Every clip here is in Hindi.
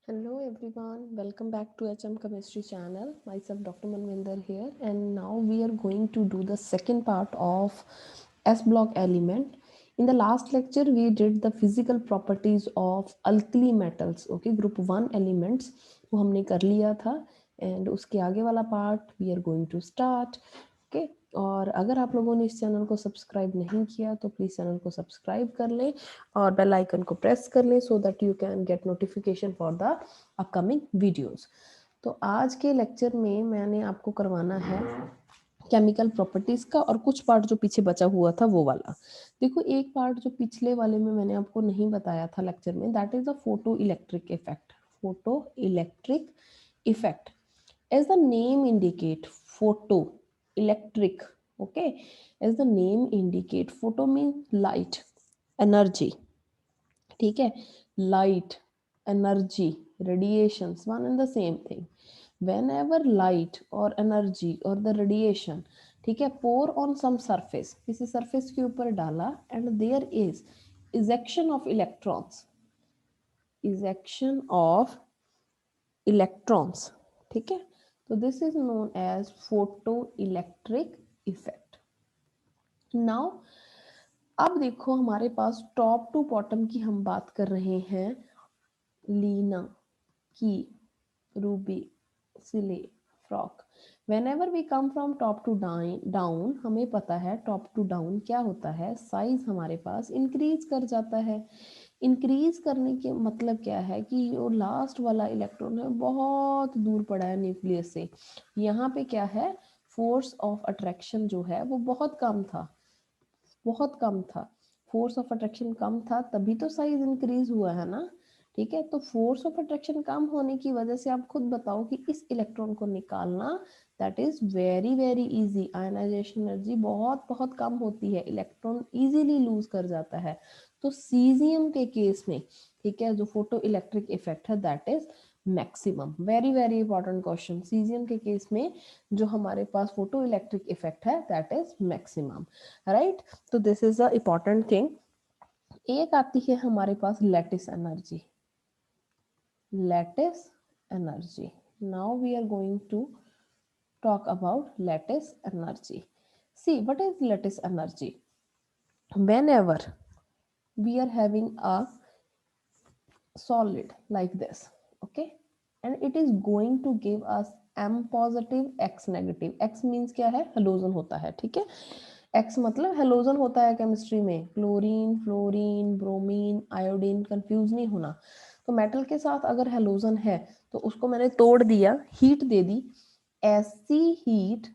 Hello everyone, welcome back to HM Chemistry channel. Myself Dr. Manvinder here, and now we are going to do the second part of S block element. In the last lecture we did the physical properties of alkali metals, okay, group 1 elements वो हमने कर लिया था and उसके आगे वाला part we are going to start. Okay और अगर आप लोगों ने इस चैनल को सब्सक्राइब नहीं किया तो प्लीज़ चैनल को सब्सक्राइब कर लें और बेल आइकन को प्रेस कर लें so that you can get notification for the upcoming videos. तो आज के लेक्चर में मैंने आपको करवाना है केमिकल प्रॉपर्टीज का और कुछ पार्ट जो पीछे बचा हुआ था वो वाला। देखो एक पार्ट जो पिछले वाले में मैंने आपको नहीं बताया था लेक्चर में, that is the photo electric effect. Photo electric effect as the name indicate, photo electric, okay, as the name indicate, photo means light, energy, ठीक है, light, energy, radiations, one and the same thing. Whenever light or energy or the radiation, ठीक है, pour on some surface, किसी surface के ऊपर डाला and there is ejection of electrons, ejection of electrons, ठीक है, तो this is known as photo electric effect. Now अब देखो हमारे पास टॉप टू बॉटम की हम बात कर रहे हैं, लीना की, रूबी, सिले, frock. whenever we come from top to down हमें पता है टॉप टू डाउन क्या होता है, साइज हमारे पास इंक्रीज कर जाता है। इंक्रीज करने के मतलब क्या है कि जो लास्ट वाला इलेक्ट्रॉन है बहुत दूर पड़ा है न्यूक्लियस से, यहाँ पे क्या है, फोर्स ऑफ अट्रैक्शन जो है वो बहुत कम था, बहुत कम था। फोर्स ऑफ अट्रैक्शन कम था तभी तो साइज इंक्रीज हुआ है ना, ठीक है। तो फोर्स ऑफ अट्रैक्शन कम होने की वजह से आप खुद बताओ कि इस इलेक्ट्रॉन को निकालना that is very very easy. Ionization energy बहुत बहुत कम होती है, इलेक्ट्रॉन इजीली लूज कर जाता है। तो सीजियम के केस में, ठीक है, जो फोटो इलेक्ट्रिक इफेक्ट है that is maximum. Very very important question, caesium के केस में जो हमारे पास फोटो इलेक्ट्रिक इफेक्ट है दैट इज मैक्सिमम, राइट। तो this is the important thing. एक आती है हमारे पास lattice energy, lattice energy. Now we are going to talk about lattice energy. See, what is lattice energy? Whenever we are having a solid like this, okay, and it is going to give us m positive x negative, x means क्या है, हेलोजन होता है, ठीक है, x मतलब हेलोजन होता है केमिस्ट्री में, chlorine, fluorine, bromine, iodine, confuse नहीं होना। तो मेटल के साथ अगर हेलोजन है तो उसको मैंने तोड़ दिया, हीट दे दी, ऐसी हीट,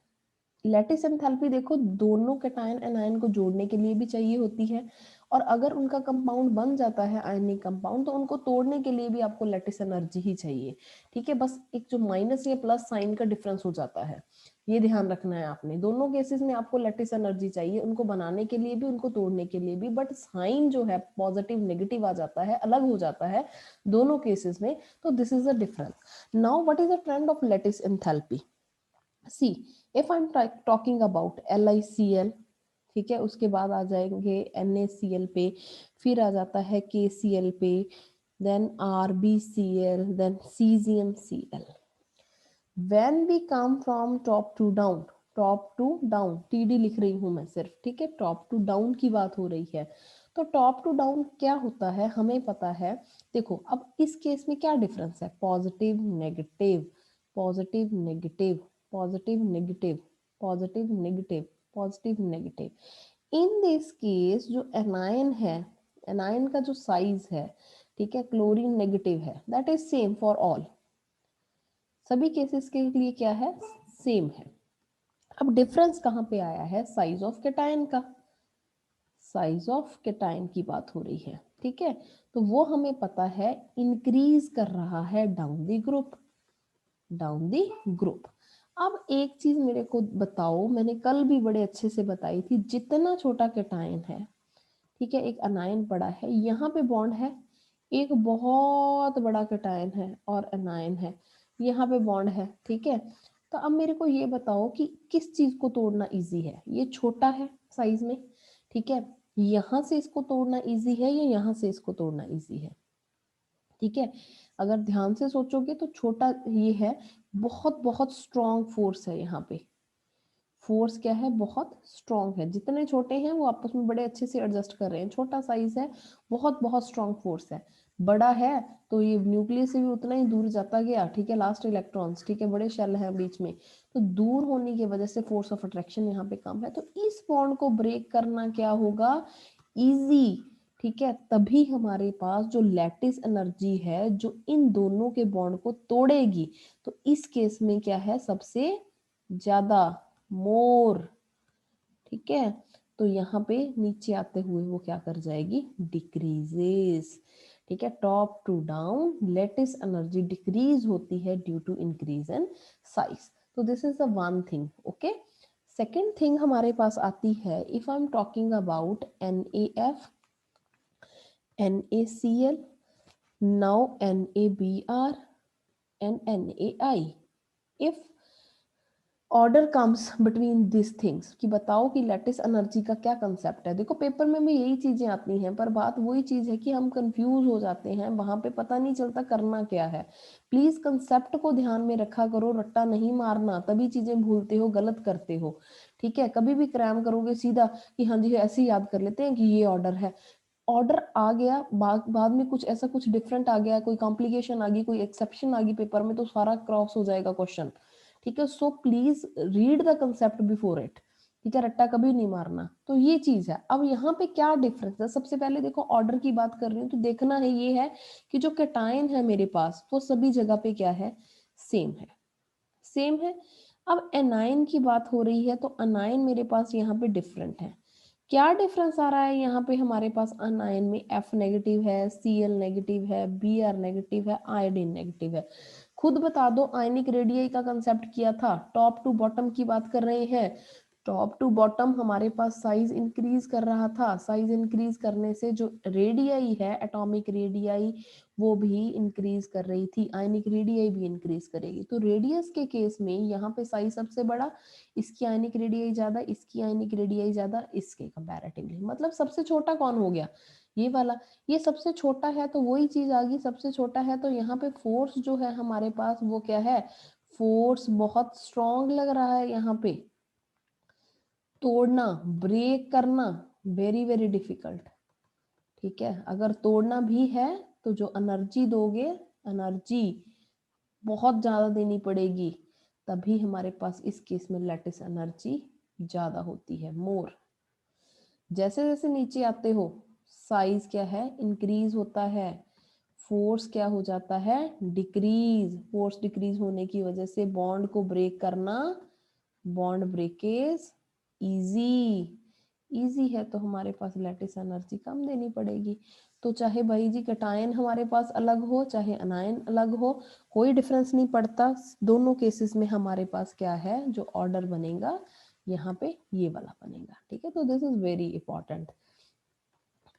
लैटिस एंथैल्पी देखो दोनों कैटायन एनायन को जोड़ने के लिए भी चाहिए होती है, और अगर उनका कंपाउंड बन जाता है आयनिक कंपाउंड तो उनको तोड़ने के लिए भी आपको लैटिस एनर्जी ही चाहिए, ठीक है। बस एक जो माइनस या प्लस साइन का डिफरेंस हो जाता है, ये ध्यान रखना है आपने। दोनों केसेस में आपको लैटिस एनर्जी चाहिए, उनको बनाने के लिए भी उनको तोड़ने के लिए भी, बट साइन जो है पॉजिटिव नेगेटिव आ जाता है, अलग हो जाता है दोनों केसेस में। तो this is the difference. Now what is the trend of lattice enthalpy? See, if I am talking about LiCl, ठीक है, उसके बाद आ जाएंगे NaCl पे, फिर आ जाता है KCl पे, then RbCl, then CgMCl। When we come from top to down, top to down, TD लिख रही हूं मैं सिर्फ, ठीक है, टॉप टू डाउन की बात हो रही है। तो टॉप टू डाउन क्या होता है हमें पता है। देखो अब इस केस में क्या डिफरेंस है, positive negative, positive negative, positive negative, positive negative, positive negative. In this case जो एनायन है, एनायन का जो साइज है, ठीक है, क्लोरीन नेगेटिव है, that is same for all, सभी केसेस के लिए क्या है, सेम है। अब डिफरेंस कहाँ पे आया है, साइज ऑफ कैटायन का, साइज ऑफ कैटायन की बात हो रही है, ठीक है। तो वो हमें पता है इंक्रीज कर रहा है down the group, down the group. अब एक चीज मेरे को बताओ, मैंने कल भी बड़े अच्छे से बताई थी, जितना छोटा कैटायन है, ठीक है, एक अनायन पड़ा है, यहाँ पे बॉन्ड है, एक बहुत बड़ा कैटायन है और अनायन है, यहाँ पे बॉन्ड है, ठीक है। तो अब मेरे को ये बताओ कि किस चीज को तोड़ना इजी है, ये छोटा है साइज में, ठीक है, यहाँ से इसको तोड़ना इजी है या यहाँ से इसको तोड़ना इजी है, ठीक है, अगर ध्यान से सोचोगे तो छोटा ये है, बहुत बहुत स्ट्रॉन्ग फोर्स है यहाँ पे। फोर्स क्या है, बहुत स्ट्रॉन्ग है। जितने छोटे हैं वो आपस में बड़े अच्छे से एडजस्ट कर रहे हैं। छोटा साइज है, बहुत बहुत स्ट्रॉन्ग फोर्स है। बड़ा है तो ये न्यूक्लियस से भी उतना ही दूर जाता गया, ठीक है, लास्ट इलेक्ट्रॉन्स, ठीक है, बड़े शेल हैं बीच में, तो दूर होने की वजह से फोर्स ऑफ अट्रैक्शन यहाँ पे कम है। तो इस बॉन्ड को ब्रेक करना क्या होगा, इजी, ठीक है। तभी हमारे पास जो लैटिस एनर्जी है जो इन दोनों के बॉन्ड को तोड़ेगी, तो इस केस में क्या है, सबसे ज्यादा, मोर, ठीक है। तो यहाँ पे नीचे आते हुए वो क्या कर जाएगी, डिक्रीजेस, ठीक है। Top to down lattice energy decrease होती है due to increase in size. तो this is the one thing, okay. Second thing हमारे पास आती है, if I am talking about NaF, NaCl, now NaBr and NaI, if order comes between this things, कि बताओ कि लैटिस एनर्जी का क्या कंसेप्ट है। देखो पेपर में भी यही चीजें आती हैं, पर बात वही चीज है कि हम कंफ्यूज हो जाते हैं, वहां पे पता नहीं चलता करना क्या है। प्लीज कंसेप्ट को ध्यान में रखा करो, रट्टा नहीं मारना, तभी चीजें भूलते हो, गलत करते हो, ठीक है। कभी भी क्रैम करोगे सीधा कि हाँ जी ऐसे ही याद कर लेते हैं कि ये ऑर्डर है, ऑर्डर आ गया, बाद में कुछ ऐसा कुछ डिफरेंट आ गया, कोई कॉम्प्लिकेशन आ गई, कोई एक्सेप्शन आ गई पेपर में, तो सारा क्रॉस हो जाएगा क्वेश्चन, ठीक है। So please read the concept before it, ठीक है, रट्टा कभी नहीं मारना। तो ये चीज है। अब यहाँ पे क्या डिफरेंस है, सबसे पहले देखो ऑर्डर की बात कर रही हूँ तो देखना है ये है कि जो कैटायन है मेरे पास वो सभी जगह पे क्या है, सेम है, सेम है। अब एनायन की बात हो रही है तो अनायन मेरे पास यहाँ पे डिफरेंट है। क्या डिफरेंस आ रहा है यहाँ पे, हमारे पास अनायन में F नेगेटिव है, Cl नेगेटिव है, Br नेगेटिव है, आयोडीन नेगेटिव है। खुद बता दो, आयनिक रेडियई का कंसेप्ट किया था, टॉप टू बॉटम की बात कर रहे हैं। टॉप टू बॉटम हमारे पास साइज इंक्रीज कर रहा था, साइज इंक्रीज करने से जो रेडियई है, एटॉमिक रेडियई, वो भी इंक्रीज कर रही थी, आयनिक रेडियई भी इंक्रीज करेगी। तो रेडियस के केस में यहाँ पे साइज सबसे बड़ा, इसकी आयनिक रेडियई ज्यादा, इसकी आयनिक रेडियई ज्यादा, इसके कंपैरेटिवली, मतलब सबसे छोटा कौन हो गया, ये वाला। ये सबसे छोटा है तो वही चीज आ गई, सबसे छोटा है तो यहाँ पे फोर्स जो है हमारे पास वो क्या है, फोर्स बहुत स्ट्रॉन्ग लग रहा है यहाँ पे। तोड़ना, ब्रेक करना, वेरी वेरी डिफिकल्ट, ठीक है। अगर तोड़ना भी है तो जो एनर्जी दोगे, एनर्जी बहुत ज्यादा देनी पड़ेगी, तभी हमारे पास इस केस में लैटिस एनर्जी ज्यादा होती है, मोर। जैसे जैसे नीचे आते हो साइज क्या है, इंक्रीज होता है, फोर्स क्या हो जाता है, डिक्रीज। फोर्स डिक्रीज होने की वजह से बॉन्ड को ब्रेक करना, बॉन्ड ब्रेकेज इजी, इजी है तो हमारे पास लैटिस एनर्जी कम देनी पड़ेगी। तो चाहे भाई जी कैटायन हमारे पास अलग हो, चाहे अनायन अलग हो, कोई डिफरेंस नहीं पड़ता, दोनों केसेस में हमारे पास क्या है, जो ऑर्डर बनेगा यहाँ पे ये वाला बनेगा, ठीक है। तो दिस इज वेरी इंपॉर्टेंट।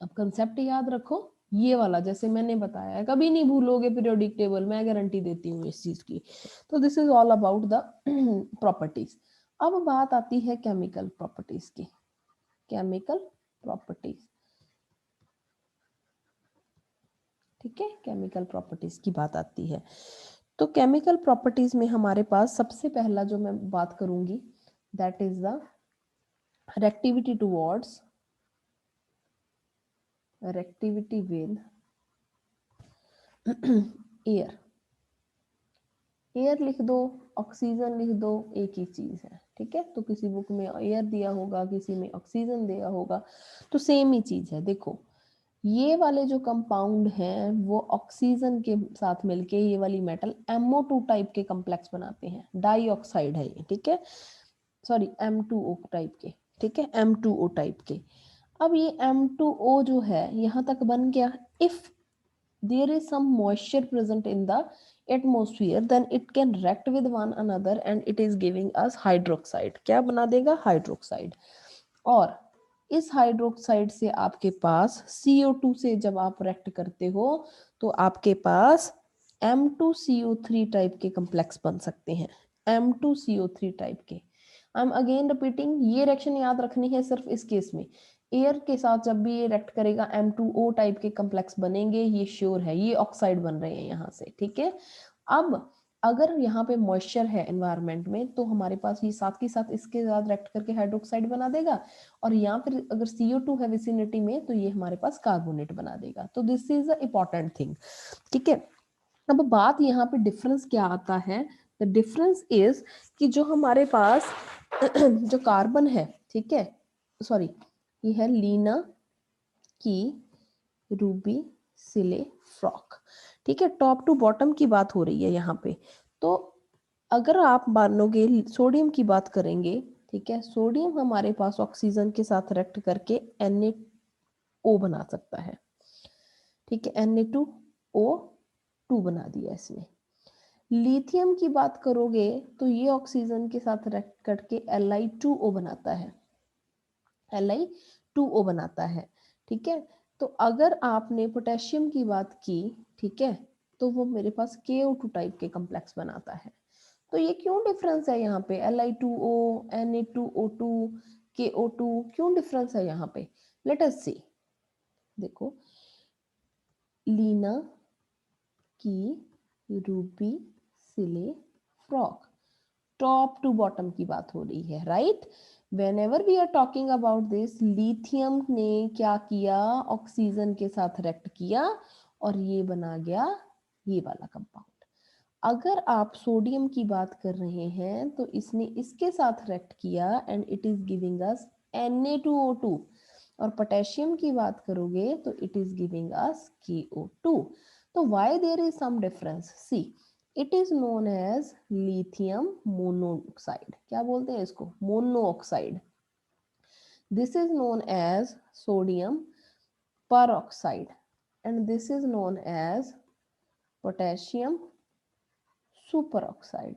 अब कंसेप्ट याद रखो, ये वाला जैसे मैंने बताया कभी नहीं भूलोगे, पीरियोडिक टेबल, मैं गारंटी देती हूँ इस चीज की। तो this is all about the properties. अब बात आती है केमिकल प्रॉपर्टीज की, केमिकल प्रॉपर्टीज, ठीक है, केमिकल प्रॉपर्टीज की बात आती है। तो केमिकल प्रॉपर्टीज में हमारे पास सबसे पहला जो मैं बात करूंगी, that is the reactivity towards, reactivity with air. Air लिख दो, ऑक्सीजन लिख दो, एक ही चीज है, ठीक है। तो किसी बुक में एयर दिया होगा, किसी में ऑक्सीजन दिया होगा, तो सेम ही चीज है। देखो ये वाले जो कंपाउंड हैं वो ऑक्सीजन के साथ मिलके ये वाली मेटल MO2 टाइप के कॉम्प्लेक्स बनाते हैं, डाई ऑक्साइड है ये, ठीक है, सॉरी M2O टाइप के, ठीक है, M2O टाइप के। अब ये M2O जो है यहाँ तक बन गया, if there is some moisture present in the atmosphere then it can react with one another and it is giving us hydroxide, क्या बना देगा, हाइड्रोक्साइड। और इस हाइड्रोक्साइड से आपके पास CO2 से जब आप रिएक्ट करते हो तो आपके पास M2CO3 टाइप के कॉम्प्लेक्स बन सकते हैं, M2CO3 टाइप के। आई एम अगेन रिपीटिंग, ये रिएक्शन याद रखनी है सिर्फ इस केस में, एयर के साथ जब भी ये रिएक्ट करेगा M2O टाइप के कॉम्प्लेक्स बनेंगे, ये श्योर है, ये ऑक्साइड बन रहे हैं यहाँ से, ठीक है। अब अगर यहाँ पे मॉइस्चर है एनवायरनमेंट में, तो हमारे पास ये साथ के साथ इसके साथ रिएक्ट करके हाइड्रोक्साइड बना देगा, और यहाँ फिर अगर CO2 है विसिनिटी में, तो ये हमारे पास कार्बोनेट बना देगा। तो this is a important thing, ठीक है। अब बात यहाँ पे डिफरेंस क्या आता है, द डिफरेंस इज कि जो हमारे पास जो कार्बन है, ठीक है, सॉरी, ये है लीना की रूबी सिले फ्रॉक, ठीक है, टॉप टू बॉटम की बात हो रही है यहाँ पे। तो अगर आप मानोगे सोडियम की बात करेंगे, ठीक है, सोडियम हमारे पास ऑक्सीजन के साथ रिएक्ट करके Na बना सकता है, ठीक है, Na2O2 बना दिया इसने। लिथियम की बात करोगे तो ये ऑक्सीजन के साथ रिएक्ट करके Li2O बनाता है, Li2O बनाता है, ठीक है। तो अगर आपने पोटेशियम की बात की, ठीक है, तो वो मेरे पास KO2 टाइप के कॉम्प्लेक्स बनाता है। तो ये क्यों डिफरेंस है यहाँ पे, Li2O, Na2O2, KO2, क्यों डिफरेंस है यहाँ पे? लेट अस सी। देखो, लीना की रूबी सिले फ्रॉक, टॉप टू बॉटम की बात हो रही है, right. When we are talking about this, lithium ने क्या किया, ऑक्सीजन के साथ रिएक्ट किया और ये बना गया ये वाला कंपाउंड। अगर आप सोडियम की बात कर रहे हैं तो इसने इसके साथ रिएक्ट किया and it is giving us Na2O2, और पोटेशियम की बात करोगे तो it is giving us KO2। तो why there is some difference, see, it is known as lithium monoxide, क्या बोलते हैं इसको, monoxide. This is known as sodium peroxide and this is known as potassium super oxide.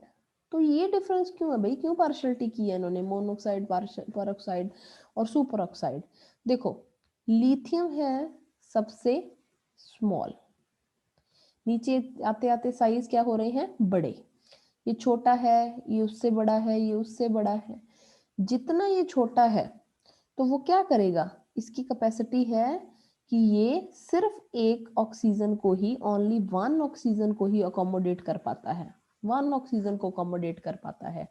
तो ये डिफरेंस क्यों है भाई, क्यों पार्शलिटी की है इन्होंने, मोनोऑक्साइड, परऑक्साइड और सुपर ऑक्साइड? देखो, लिथियम है सबसे स्मॉल, नीचे आते आते साइज क्या हो रहे हैं, बड़े, ये छोटा है, ये उससे बड़ा है, ये उससे बड़ा है। जितना ये छोटा है तो वो क्या करेगा, इसकी कैपेसिटी है कि ये सिर्फ एक ऑक्सीजन को ही, ओनली वन ऑक्सीजन को ही अकोमोडेट कर पाता है, वन ऑक्सीजन को अकोमोडेट कर पाता है।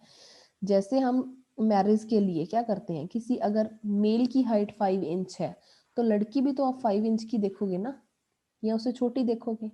जैसे हम मैरिज के लिए क्या करते हैं, किसी अगर मेल की हाइट 5 इंच है तो लड़की भी तो आप 5 इंच की देखोगे ना, या उसे छोटी देखोगे।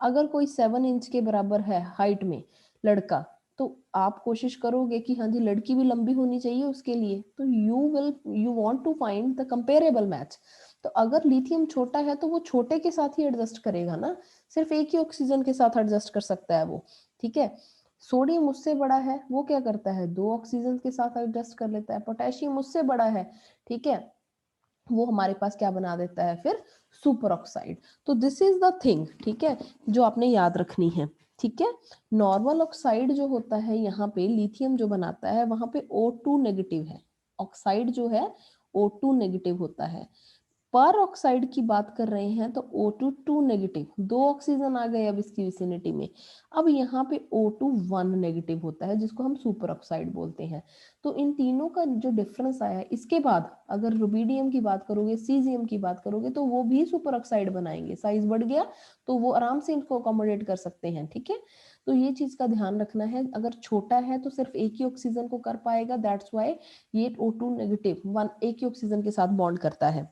अगर कोई 7 इंच के बराबर है हाइट में लड़का, तो आप कोशिश करोगे कि हाँ जी लड़की भी लंबी होनी चाहिए उसके लिए, तो you want to find the comparable match. तो अगर लिथियम छोटा है तो वो छोटे के साथ ही एडजस्ट करेगा ना, सिर्फ एक ही ऑक्सीजन के साथ एडजस्ट कर सकता है वो, ठीक है। सोडियम उससे बड़ा है, वो क्या करता है, 2 ऑक्सीजन के साथ एडजस्ट कर लेता है। पोटेशियम उससे बड़ा है, ठीक है, वो हमारे पास क्या बना देता है फिर, सुपर ऑक्साइड। तो दिस इज द थिंग, ठीक है, जो आपने याद रखनी है, ठीक है। नॉर्मल ऑक्साइड जो होता है यहाँ पे लिथियम जो बनाता है वहां पे O2 नेगेटिव है, ऑक्साइड जो है O2 नेगेटिव होता है। पर ऑक्साइड की बात कर रहे हैं तो O2 नेगेटिव, 2 ऑक्सीजन आ गए अब इसकी विसिनिटी में। अब यहाँ पे O2 1 नेगेटिव होता है जिसको हम सुपर ऑक्साइड बोलते हैं। तो इन तीनों का जो डिफरेंस आया है, इसके बाद अगर रुबीडियम की बात करोगे, सीजियम की बात करोगे, तो वो भी सुपर ऑक्साइड बनाएंगे, साइज बढ़ गया तो वो आराम से इनको अकोमोडेट कर सकते हैं, ठीक है। तो ये चीज का ध्यान रखना है, अगर छोटा है तो सिर्फ एक ही ऑक्सीजन को कर पाएगा, दैट्स वाई ये O2 नेगेटिव वन एक ही ऑक्सीजन के साथ बॉन्ड करता है,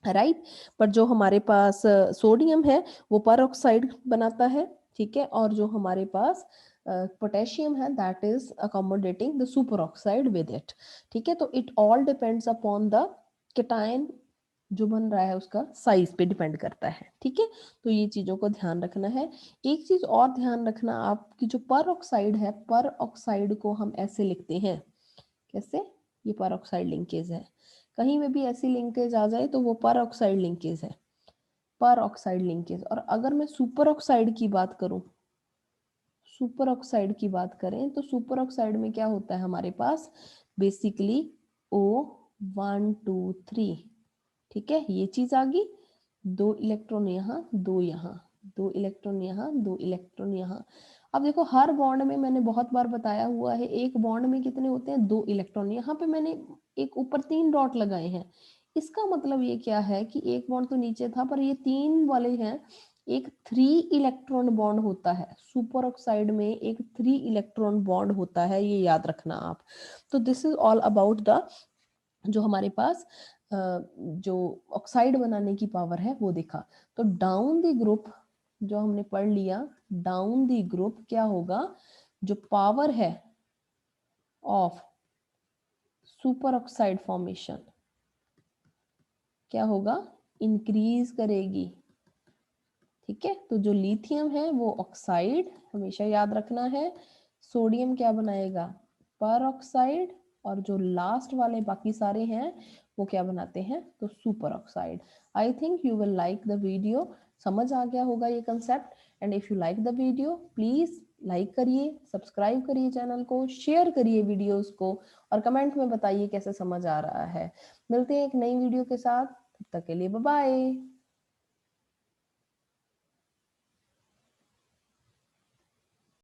राइट। पर जो हमारे पास सोडियम है वो पर ऑक्साइड बनाता है, ठीक है, और जो हमारे पास पोटेशियम है that is accommodating the super oxide with it, ठीक है। तो it all depends upon the cation जो बन रहा है उसका साइज पे डिपेंड करता है, ठीक है। तो ये चीजों को ध्यान रखना है। एक चीज और ध्यान रखना आपकी, जो पर ऑक्साइड है, पर ऑक्साइड को हम ऐसे लिखते हैं, कैसे, ये पर ऑक्साइड लिंकेज है, कहीं में भी ऐसी लिंकेज आ जाए तो वो पर ऑक्साइड लिंकेज है, पर ऑक्साइड लिंकेज। और अगर मैं सुपर ऑक्साइड की बात करूं, सुपर ऑक्साइड की बात करें तो सुपर ऑक्साइड में क्या होता है हमारे पास, बेसिकली O1 2 3, ठीक है, ये चीज आ गई, 2 इलेक्ट्रॉन यहाँ, 2 यहाँ, 2 इलेक्ट्रॉन यहाँ, 2 इलेक्ट्रॉन यहाँ। अब देखो हर बॉन्ड में मैंने बहुत बार बताया हुआ है, एक बॉन्ड में कितने होते हैं, 2 इलेक्ट्रॉन। यहाँ पे मैंने एक ऊपर 3 डॉट लगाए हैं, इसका मतलब ये क्या है कि एक बॉन्ड तो नीचे था पर ये 3 वाले हैं, एक 3 इलेक्ट्रॉन बॉन्ड होता है सुपर ऑक्साइड में, एक 3 इलेक्ट्रॉन बॉन्ड होता है, ये याद रखना आप। तो this is all about the जो हमारे पास जो ऑक्साइड बनाने की पावर है वो देखा। तो डाउन द ग्रुप जो हमने पढ़ लिया, डाउन द ग्रुप क्या होगा, जो पावर है ऑफ सुपर ऑक्साइड फॉर्मेशन क्या होगा, इंक्रीज करेगी। ठीक है, तो जो लिथियम है वो ऑक्साइड हमेशा याद रखना है, सोडियम क्या बनाएगा, पर ऑक्साइड, और जो लास्ट वाले बाकी सारे हैं वो क्या बनाते हैं, तो super oxide. I think you will like the video, समझ आ गया होगा ये concept. And if you like the video please like करिए, सब्सक्राइब करिए चैनल को, शेयर करिए वीडियोस को, और कमेंट में बताइए कैसे समझ आ रहा है। मिलते हैं एक नई वीडियो के साथ, तब तक के लिए बाय बाय।